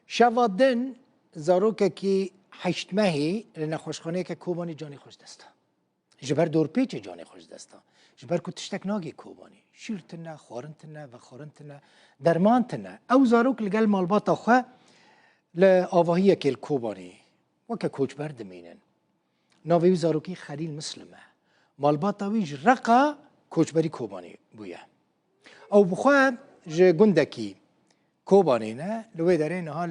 شوادن زاروکه کی 8 ماهی لنخوشخانه که کوبانی جانی خوش دستا جبر دور پیچ جانی خوش دستا جبر کو تشتک ناگی کوبانی شیرتنه خورنتنه و خورنتنه درمانتنه او زاروک لگل مالباتا خو لآواهی که الكوبانی وکه کوچ بردمینن ناوی زاروکی خلیل مسلمه مالباتا ویج رقا کوچبری کوبانی بویه او بخواه جه گندکی کوبانی نه لوی دارین ها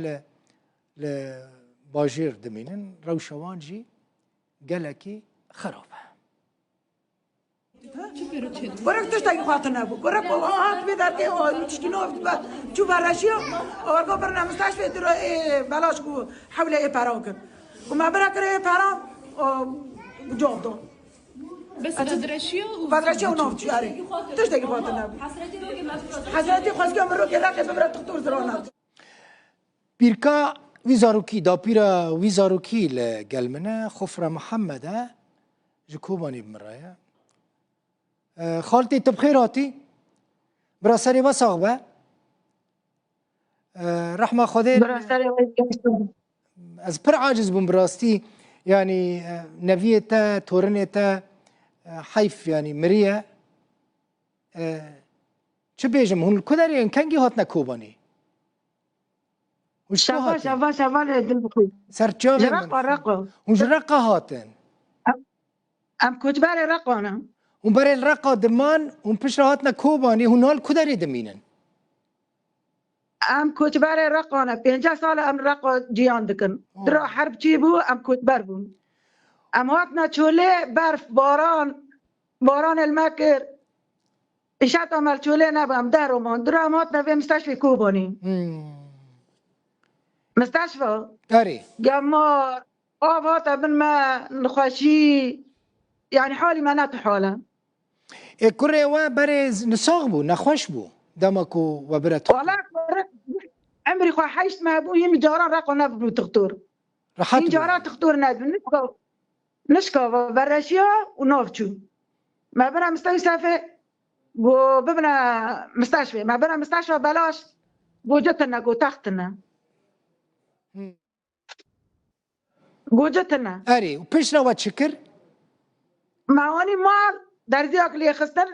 باجیر دمینن روشوان جی گلکی خرابه برای توش تاکی خاطر نبود برای آهات بیدار که میچکی نوفت با چو برشی آرگا برنا مستشفی در بلاش کو حوله پرام کن ما برای کره پرام جواب داد بس بدرشيو ونوفت شاری توش تاکی خاطر نبود حضرتی خواست که من رو که رقی ببرد دکتر زرانات بیرکا ویزاروکی دا پیرا ویزاروکی لگلمنه خفر محمده جکوبانی بمرایه خالتي تبخيراتي براسري وساغبه رحمه خدي براسري از پر عاجز بم براستي يعني نبيته تورنته حيف يعني مريه چه بيجم هون كدري كانجي هاتنا كوباني شواش دل بخوي سرچاوه رقا هون رقا هاتن ام كتبار رقا انا اون برای الرقا دمان اون پیش راحتنا کوبانی هونال کدری دمینن ام کتبر رقانه 50 سال ام رقا جیان دکن درا حرب چی بو ام کتبر بون ام هاتنا چوله برف باران المکر اشت عمل چوله نبم در اومان درا ام هاتنا به مستشفی کوبانی مستشفی داری گما آب هاتا من ما نخوشی يعني حالي ما نات حاله کره و برز نساغ بو نخوش بو دمکو و برات والله عمري خو حيشت ما ابوي يم جاران رقوا نبو تختور راحت این جاران تختور ندو نشكا برشيا ونوفشو ما بنا مستشفى و ببنا مستشفى ما بنا مستشفى بلاش جوجتنا جو تختنا جوجتنا اری و پیش رو چکر معاني مال در زیاک لیه خستن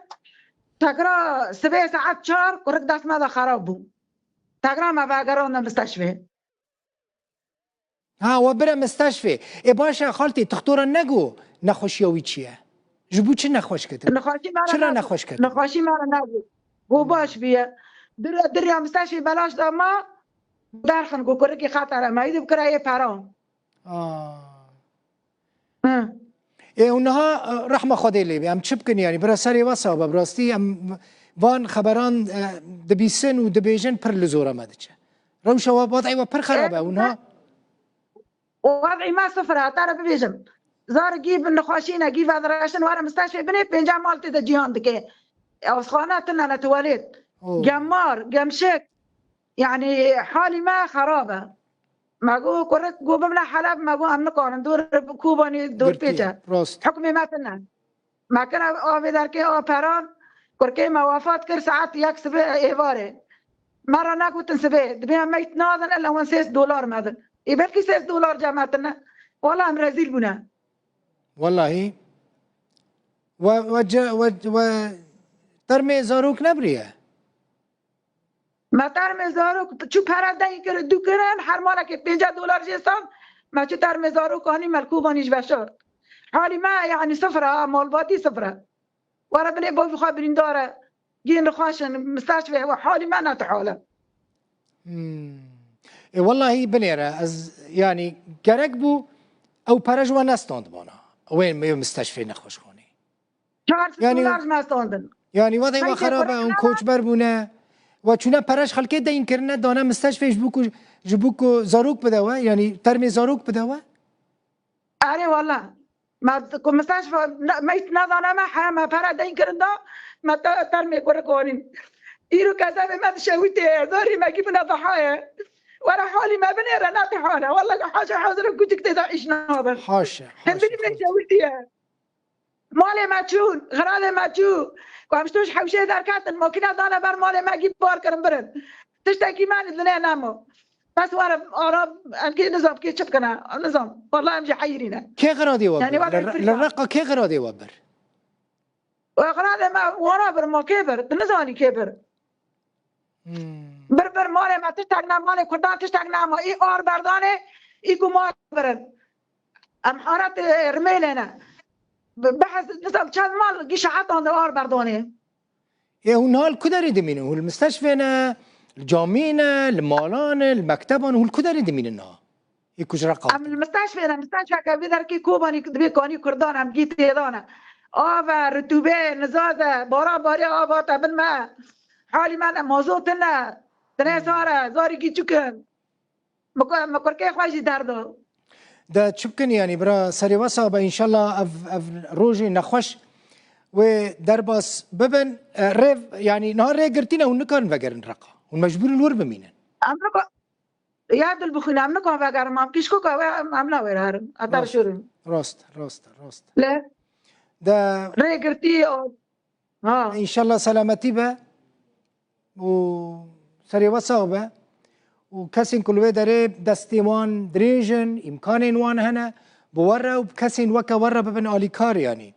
تقرا 7 ساعات 4 كرك داس ماذا خراب بو تقرا ما باقرونا مستشفى ها و برا مستشفى ای باشا خالتي تختور نگو نخوشیوی چیه جبو چه نخوش کتن چرا نخوش کتن نخوشی مرا نگو گو باش بیا دریا مستشفى بلاش داما درخن گو كركي خطر ما يدب كرايه پرام اونها رحمه خدای لیبی ام چپ کنی یعنی برا سری واسا براستی ام وان خبران دبیسن و دبیجن پر لزور آمده چه روش و وضعی و پر خرابه اونها وضعي ما صفر ترى بيجم زار جيب النخاشينا جيب هذا راشن ورا مستشفى بني بنجا مالتي دا جيهان دكي او سخاناتنا انا تواليت جمار جمشك يعني حالي ما خرابه ما جو كرت جو بملا حلب ما جو امن كون دور كوباني دور بيتا حكمي ما تنا ما كان او بدركي او باران كركي موافات كر ساعات يكسب ايفاري مره ناكو تنسبه دبي ما يتناظن الا $6 مثلا يبقى $6 جماعتنا والله ام رزيل بنا والله و ترمي زاروك نبريه ما ترمي زاروك شو پرنده كر دو كرن هر مالا که $50 جستان ما شو ترمي زاروك هاني ملكوبانيش بشار حالي ما يعني صفرة مالباتي صفرة ورا بني بوفي خابرين داره جين رخاشن مستشفى وحالي ما نتحاله والله بنيرة از يعني كركبو او برجوا نستاند بانا وين ما مستشفى نخوش خوني $4 ما استاندن يعني وضعي خرابه اون کوچ بربونه و چونه پرش خلکه ده این کرنه دانه مستشفى جبوكو زاروك بدوا يعني ترمي زاروك بدوا اري والله ما مستشفى ما يتنادانا ما حما فرا ده این کرنده ما ترمي كوركونين يرو كذا ما تشويته دوري ما جبنا ضحايا ورا حالي ما بنيرة ناطحانة والله حاجة حاضر كنت كده عيش ناظر حاشا هنبني من شويتيها مالي ما تشون غرالي ما تشون وامشتوش حوشي دار كاتن ممكن دانا بر مالي ما جيب بار كرم برد تشتكي ماني دنيا نامو بس وانا آرام أنكي نظام كي شوف كنا نظام والله أمشي حيرينا كي غرادي وبر يعني وضع الفرقة. للرقة كي غرادي وبر وأقرأ ما وانا بر ما كبر نظامي كبر بر ماله ما تشتغلنا ماله كردان تشتغلنا ما إيه آر بردانه إيكو مال برن أم حارات رميلنا بحث نظام كان مال قيش عطان آر بردانه إيه هنال كدري دمينه هو المستشفى الجامعين المالان المكتبان هو الكدري دميننا يكوش رقم ام المستشفى كبيدر كي كوباني دبي كوني كردان ام جيت يدانا آوا رطوبه نزاده بارا آوا تبن ما حالي من موضوع تنا سارة زاري كي چکن مکرکه خواهی دردو ده چبكن يعني برا سري وصابة إن شاء الله أف روجي نخوش ودرباس ببن ريف يعني نهار ري قرتينا ونكان فقرن رقا والمجبور الور بمينن امنكو ياد البخين امنكو فقر مام كيشكو كوا امنا ويرار اتار شورن راست لا ده ري قرتي ها إن شاء الله سلامتي با وسري وصابة وكسين كل ويدري دستيوان دريجن إمكانين وان هنا بورا وبكسين وكا ورا ببن آليكار يعني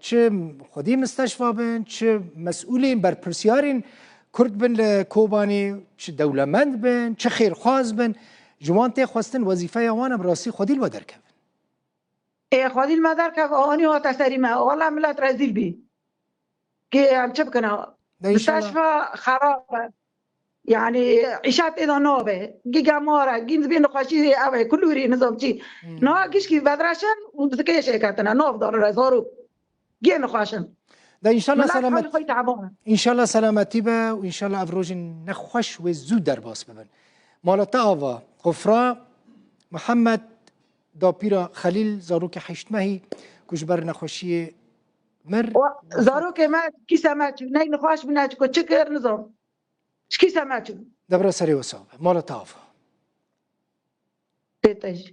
چه خودی مستشفى بن چه مسئولین بر پرسیارین کرد بن لکوبانی چه دولمند بن چه خیرخواز بن جوان تی خواستن وظیفه وان براسی خودی الودر کبن ايه خودی المدار که آنی ها تسری ما والله ملت رزیل بی که هم چه بکنه مستشفى خرابه يعني عيشات إذا نوبة جيجا مارا جينز بين خاشي أوي كل وري نظام شيء نا كيش كي بدرشان وبتكيش كاتنا نوف دار رزارو جين خاشن ده إن شاء الله سلامت إن شاء الله سلامتي با وإن شاء الله أفروج نخوش وزود در باس ببن مالتا آوا غفرا محمد دابيرا خليل زاروك حشتمهي كشبر نخوشي مر زاروك ما كي سمعت ناي نخوش بنات كو تشكر نظام شكي سمعت دبر سري وصابة مالتا آوا بيتج